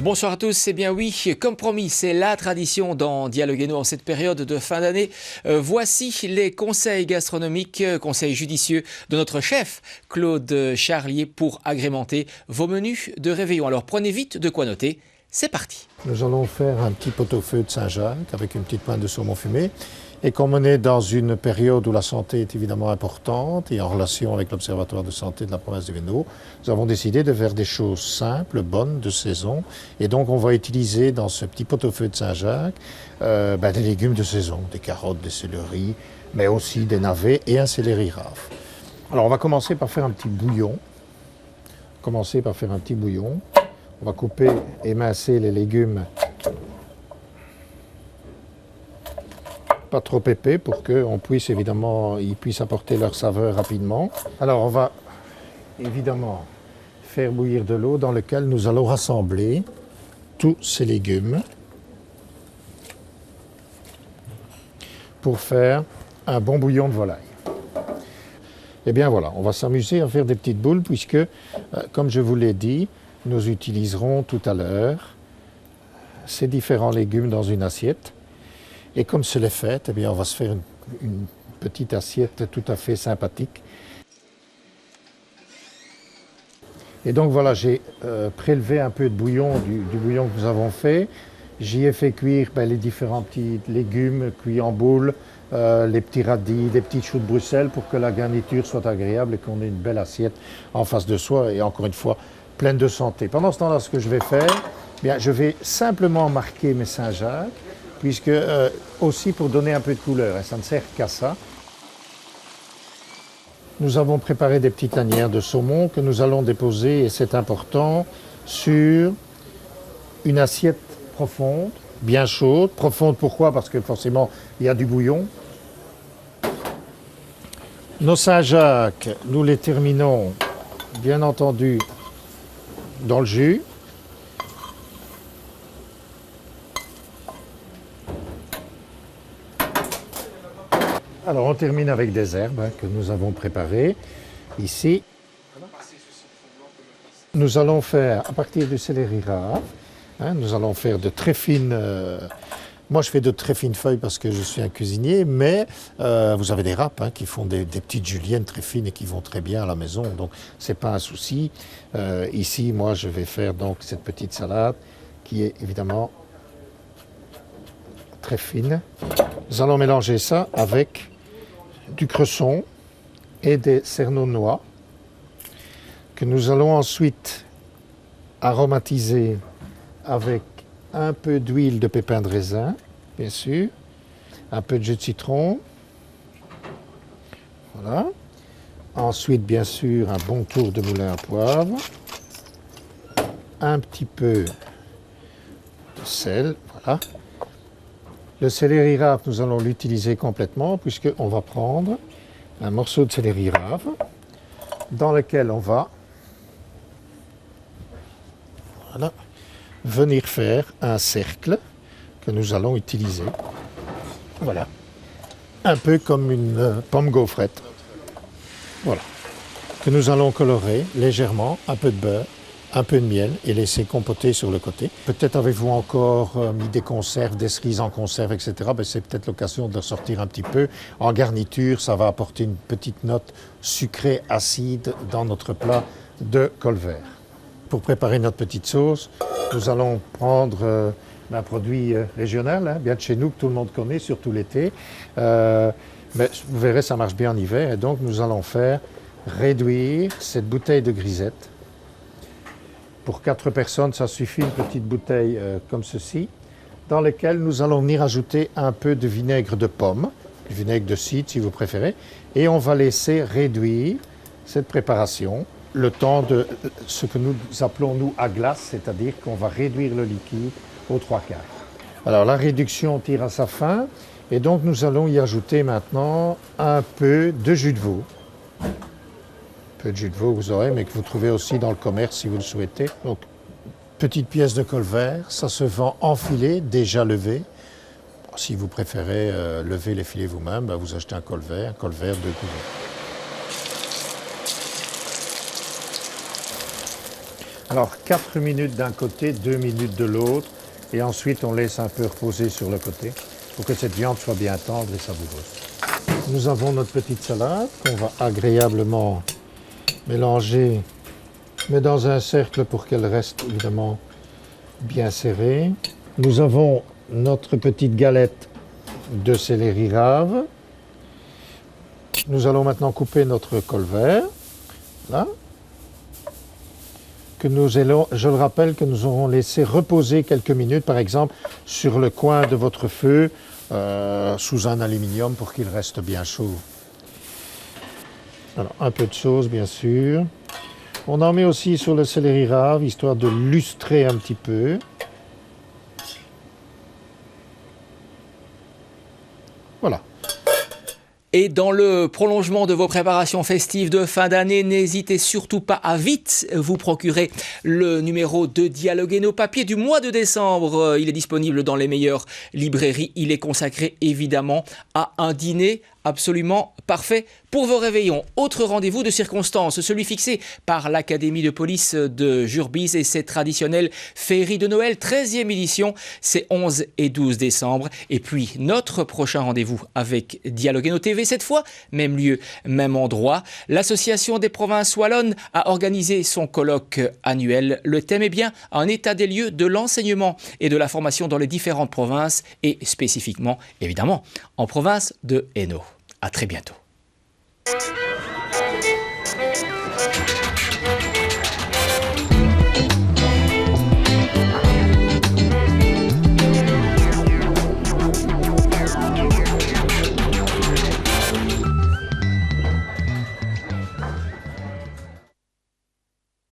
Bonsoir à tous, eh bien oui, comme promis, c'est la tradition dans Dialoguez-nous en cette période de fin d'année. Voici les conseils gastronomiques, conseils judicieux de notre chef Claude Charlier pour agrémenter vos menus de réveillon. Alors prenez vite de quoi noter, c'est parti. Nous allons faire un petit pot-au-feu de Saint-Jacques avec une petite pointe de saumon fumé. Et comme on est dans une période où la santé est évidemment importante et en relation avec l'Observatoire de santé de la province du Hainaut, nous avons décidé de faire des choses simples, bonnes, de saison. Et donc on va utiliser dans ce petit pot-au-feu de Saint-Jacques des légumes de saison, des carottes, des céleris, mais aussi des navets et un céleri rave. Alors on va commencer par faire un petit bouillon. On va couper, émincer les légumes pas trop épais pour qu'ils puissent apporter leur saveur rapidement. Alors on va évidemment faire bouillir de l'eau dans laquelle nous allons rassembler tous ces légumes pour faire un bon bouillon de volaille. Et bien voilà, on va s'amuser à faire des petites boules puisque, comme je vous l'ai dit, nous utiliserons tout à l'heure ces différents légumes dans une assiette. Et comme c'est les fêtes, eh bien, on va se faire une petite assiette tout à fait sympathique. Et donc voilà, j'ai prélevé un peu de bouillon, du bouillon que nous avons fait. J'y ai fait cuire les différents petits légumes cuits en boule, les petits radis, les petits choux de Bruxelles pour que la garniture soit agréable et qu'on ait une belle assiette en face de soi et encore une fois pleine de santé. Pendant ce temps-là, ce que je vais faire, bien, je vais simplement marquer mes Saint-Jacques, puisque aussi pour donner un peu de couleur, et ça ne sert qu'à ça. Nous avons préparé des petites lanières de saumon que nous allons déposer, et c'est important, sur une assiette profonde, bien chaude. Profonde pourquoi? Parce que forcément, il y a du bouillon. Nos Saint-Jacques, nous les terminons, bien entendu, dans le jus. Alors on termine avec des herbes que nous avons préparées ici. Nous allons faire à partir du céleri rave, nous allons faire de très fines... moi je fais de très fines feuilles parce que je suis un cuisinier, mais vous avez des râpes qui font des petites juliennes très fines et qui vont très bien à la maison, donc c'est pas un souci. Ici moi je vais faire donc cette petite salade qui est évidemment très fine. Nous allons mélanger ça avec du cresson et des cerneaux de noix que nous allons ensuite aromatiser avec un peu d'huile de pépins de raisin, bien sûr, un peu de jus de citron, voilà. Ensuite, bien sûr, un bon tour de moulin à poivre, un petit peu de sel, voilà. Le céleri rave, nous allons l'utiliser complètement puisqu'on va prendre un morceau de céleri rave dans lequel on va venir faire un cercle que nous allons utiliser. Voilà. Un peu comme une pomme gaufrette. Voilà. Que nous allons colorer légèrement, un peu de beurre, un peu de miel et laisser compoter sur le côté. Peut-être avez-vous encore mis des conserves, des cerises en conserve, etc. C'est peut-être l'occasion de le sortir un petit peu. En garniture, ça va apporter une petite note sucrée acide dans notre plat de colvert. Pour préparer notre petite sauce, nous allons prendre un produit régional, bien de chez nous, que tout le monde connaît, surtout l'été. Mais vous verrez, ça marche bien en hiver. Et donc, nous allons faire réduire cette bouteille de grisette. Pour 4 personnes, ça suffit, une petite bouteille comme ceci, dans laquelle nous allons venir ajouter un peu de vinaigre de pomme, du vinaigre de cidre si vous préférez, et on va laisser réduire cette préparation le temps de ce que nous appelons nous à glace, c'est-à-dire qu'on va réduire le liquide aux 3/4. Alors la réduction tire à sa fin, et donc nous allons y ajouter maintenant un peu de jus de veau. De jus de veau vous aurez, mais que vous trouvez aussi dans le commerce si vous le souhaitez. Donc, petite pièce de colvert, ça se vend en filet, déjà levé. Si vous préférez lever les filets vous-même, vous achetez un colvert 2 couverts. Alors 4 minutes d'un côté, 2 minutes de l'autre, et ensuite on laisse un peu reposer sur le côté pour que cette viande soit bien tendre et savoureuse. Nous avons notre petite salade qu'on va agréablement mélanger, mais dans un cercle pour qu'elle reste évidemment bien serrée. Nous avons notre petite galette de céleri rave. Nous allons maintenant couper notre colvert, là, que nous allons, je le rappelle, que nous aurons laissé reposer quelques minutes, par exemple, sur le coin de votre feu, sous un aluminium pour qu'il reste bien chaud. Alors, un peu de sauce, bien sûr. On en met aussi sur le céleri rave, histoire de lustrer un petit peu. Voilà. Et dans le prolongement de vos préparations festives de fin d'année, n'hésitez surtout pas à vite vous procurer le numéro de Dialogueno papier du mois de décembre. Il est disponible dans les meilleures librairies. Il est consacré évidemment à un dîner absolument parfait pour vos réveillons. Autre rendez-vous de circonstance, celui fixé par l'Académie de police de Jurbise et ses traditionnelles féeries de Noël, 13e édition, c'est 11 et 12 décembre. Et puis notre prochain rendez-vous avec Dialogueno TV, cette fois, même lieu, même endroit. L'Association des provinces wallonnes a organisé son colloque annuel. Le thème est bien un état des lieux de l'enseignement et de la formation dans les différentes provinces et spécifiquement, évidemment, en province de Hainaut. À très bientôt.